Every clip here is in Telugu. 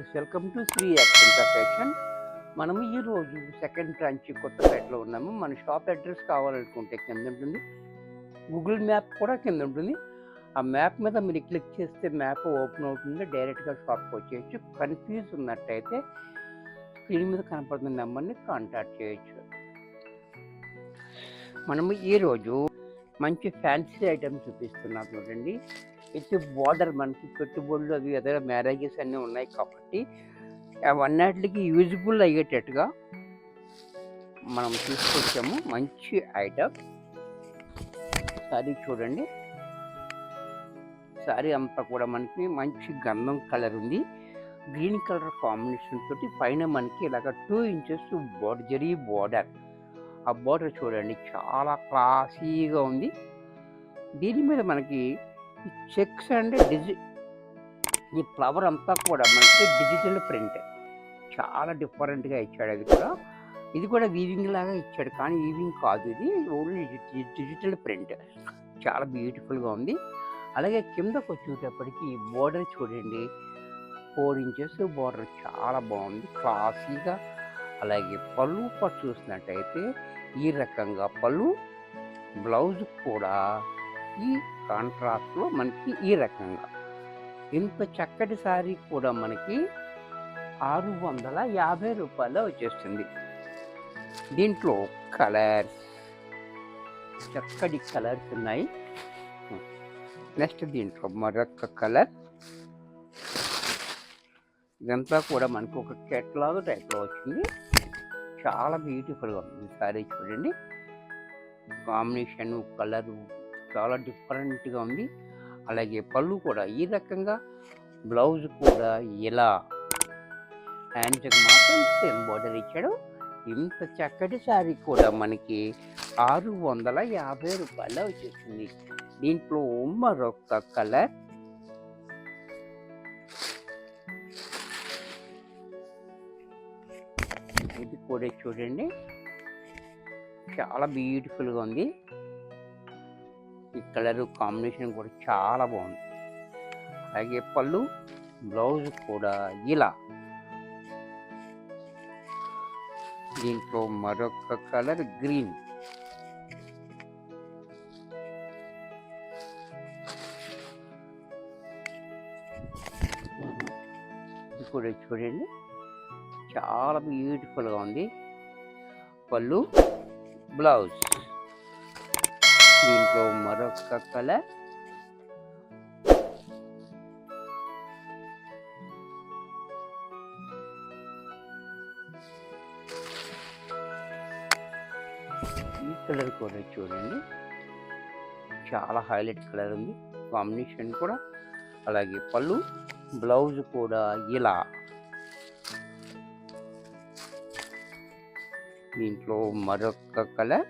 Viewers, welcome to Shri accent fashion. మనము ఈరోజు సెకండ్ బ్రాంచ్ కొత్తపేటలో ఉన్నాము. మన షాప్ అడ్రస్ కావాలనుకుంటే కింద ఉంటుంది, గూగుల్ మ్యాప్ కూడా కింద ఉంటుంది. ఆ మ్యాప్ మీద మీరు క్లిక్ చేస్తే మ్యాప్ ఓపెన్ అవుతుంది, డైరెక్ట్గా షాప్కి వచ్చేయచ్చు. కన్ఫ్యూజ్ ఉన్నట్టయితే స్క్రీన్ మీద కనపడుతున్న నెంబర్ని కాంటాక్ట్ చేయొచ్చు. మనము ఈరోజు మంచి ఫ్యాన్సీ ఐటమ్స్ చూపిస్తున్నాం చూడండి. విత్ బార్డర్, మనకి పెట్టుబడులు అవి ఏదైనా మ్యారేజెస్ అన్నీ ఉన్నాయి కాబట్టి అవన్నిటికి యూజ్ఫుల్ అయ్యేటట్టుగా మనం తీసుకొచ్చాము. మంచి ఐటమ్ సారీ చూడండి. సారీ అంతా కూడా మనకి మంచి గంధం కలర్ ఉంది, గ్రీన్ కలర్ కాంబినేషన్ తోటి. పైన మనకి ఇలాగ 2 ఇంచెస్ జరీ బార్డర్. ఆ బార్డర్ చూడండి చాలా క్లాసీగా ఉంది. దీని మీద మనకి ఈ చెక్స్ అండ్ ఈ ఫ్లవర్ అంతా కూడా మనకి డిజిటల్ ప్రింట్, చాలా డిఫరెంట్గా ఇచ్చాడు. ఇది కూడా వీవింగ్ లాగా ఇచ్చాడు, కానీ వీవింగ్ కాదు, ఇది ఓన్లీ డిజిటల్ ప్రింట్. చాలా బ్యూటిఫుల్గా ఉంది. అలాగే కిందకు వచ్చేటప్పటికి బోర్డర్ చూడండి, 4 ఇంచెస్ బోర్డర్, చాలా బాగుంది, క్లాసీగా. అలాగే పళ్ళు పట్టు చూసినట్టయితే ఈ రకంగా పళ్ళు, బ్లౌజ్ కూడా ఈ కాంట్రాస్ట్లో మనకి ఈ రకంగా. ఇంత చక్కటి శారీ కూడా మనకి 650 రూపాయలు వచ్చేస్తుంది. దీంట్లో కలర్స్, చక్కటి కలర్స్ ఉన్నాయి. నెక్స్ట్ దీంట్లో మరొక కలర్. ఇదంతా కూడా మనకు ఒక కెట్లాగ్ టైప్లో వచ్చింది, చాలా బ్యూటిఫుల్గా ఉంది. శారీ చూడండి, కాంబినేషన్ కలరు చాలా డిఫరెంట్గా ఉంది. అలాగే పళ్ళు కూడా ఈ రకంగా, బ్లౌజ్ కూడా ఇలా, హ్యాండ్స్కి మాత్రం సేమ్ బార్డర్ ఇచ్చాడు. ఇంత చక్కటి శారీ కూడా మనకి 650 రూపాయలు వచ్చేసింది. దీంట్లో మరొక కలర్. ఇది కూడా చూడండి, చాలా బ్యూటిఫుల్గా ఉంది. ఈ కలర్ కాంబినేషన్ కూడా చాలా బాగుంది. అలాగే పళ్ళు, బ్లౌజ్ కూడా ఇలా. దీంట్లో మరొక కలర్ గ్రీన్. ఇది కూడా చూడండి, చాలా బ్యూటిఫుల్గా ఉంది. పళ్ళు, బ్లౌజ్. దీంట్లో మరొక కలర్. ఈ కలర్ కూడా చూడండి, చాలా హైలైట్ కలర్ ఉంది, కాంబినేషన్ కూడా. అలాగే పళ్ళు, బ్లౌజ్ కూడా ఇలా. దీంట్లో మరొక కలర్.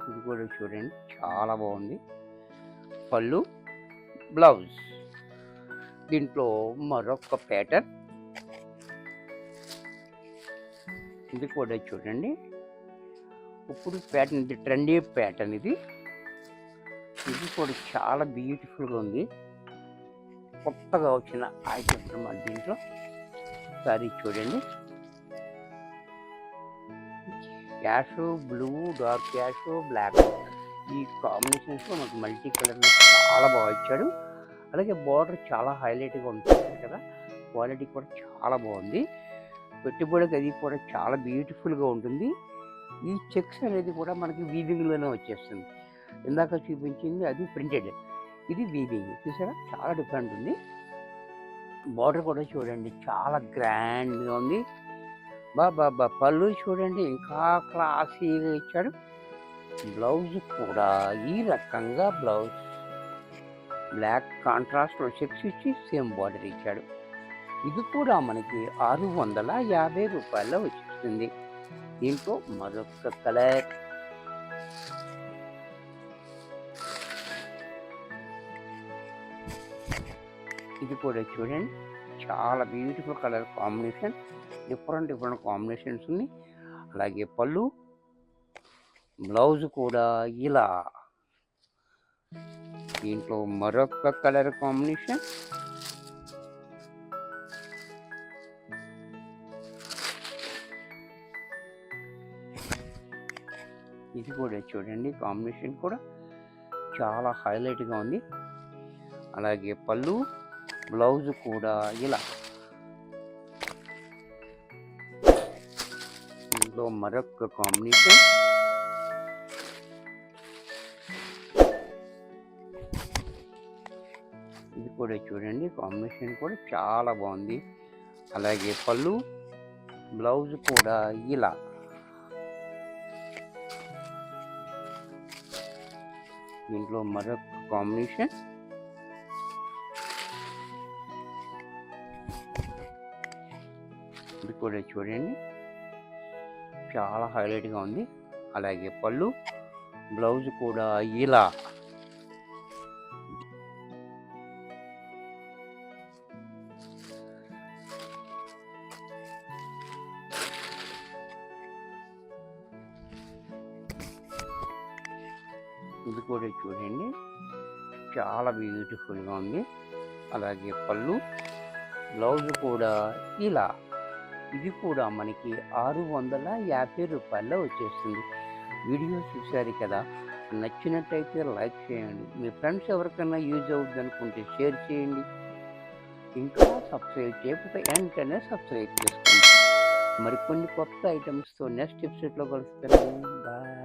ఇది కూడా చూడండి, చాలా బాగుంది. పళ్ళు, బ్లౌజ్. దీంట్లో మరొక ప్యాటర్న్. ఇది కూడా చూడండి, ఇప్పుడు ప్యాటర్న్, ఇది ట్రెండీ ప్యాటర్న్. ఇది కూడా చాలా బ్యూటిఫుల్గా ఉంది, కొత్తగా వచ్చిన ఐటమ్స్ అన్నమాట. దీంట్లో సారీ చూడండి, ash, blue, dark ash, black, ఈ కాంబినేషన్స్లో మనకు మల్టీ కలర్లో చాలా బాగా ఇచ్చాడు. అలాగే బార్డర్ చాలా హైలైట్గా ఉంటుంది కదా, క్వాలిటీ కూడా చాలా బాగుంది. పెట్టుబడికి అది కూడా చాలా బ్యూటిఫుల్గా ఉంటుంది. ఈ చెక్స్ అనేది కూడా మనకి వీవింగ్లోనే వచ్చేస్తుంది. ఇందాక చూపించింది అది ప్రింటెడ్, ఇది వీవింగ్. చూసారా, చాలా డిఫరెంట్ ఉంది. బార్డర్ కూడా చూడండి, చాలా గ్రాండ్గా ఉంది. బాబా పళ్ళు చూడండి, ఇంకా క్లాసీగా ఇచ్చాడు. బ్లౌజ్ కూడా ఈ రకంగా, బ్లౌజ్ బ్లాక్ కాంట్రాస్ట్లో చెక్స్ ఇచ్చి సేమ్ బార్డర్ ఇచ్చాడు. ఇది కూడా మనకి 650 రూపాయల్లో వచ్చేస్తుంది. దీంట్లో మరొక కలర్. ఇది కూడా చూడండి, చాలా beautiful colour combination, different combinations ఉన్నాయి. అలాగే పళ్ళు, బ్లౌజ్ కూడా ఇలా. దీంట్లో మరొక కలర్ కాంబినేషన్. ఇది కూడా చూడండి, కాంబినేషన్ కూడా చాలా హైలైట్గా ఉంది. అలాగే పళ్ళు, బ్లౌజ్ కూడా ఇలా. దీంట్లో మరొక కాంబినేషన్. ఇది కూడా చూడండి, కాంబినేషన్ కూడా చాలా బాగుంది. అలాగే పళ్ళు, బ్లౌజ్ కూడా ఇలా. దీంట్లో మరొక కాంబినేషన్. ఇది కూడా చూడండి, చాలా హైలైట్గా ఉంది. అలాగే పళ్ళు, బ్లౌజ్ కూడా ఇలా. ఇది కూడా చూడండి, చాలా బ్యూటిఫుల్గా ఉంది. అలాగే పళ్ళు, బ్లౌజ్ కూడా ఇలా. ఇది కూడా మనకి 650 రూపాయల్లో వచ్చేస్తుంది. వీడియో చూశారు కదా, నచ్చినట్టయితే లైక్ చేయండి. మీ ఫ్రెండ్స్ ఎవరికైనా యూజ్ అవుతుంది అనుకుంటే షేర్ చేయండి. ఇంకా సబ్స్క్రైబ్ చేయకపోతే వెంటనే సబ్స్క్రైబ్ చేసుకోండి. మరికొన్ని కొత్త ఐటమ్స్తో నెక్స్ట్ ఎపిసోడ్లో కలుస్తాను. బాయ్.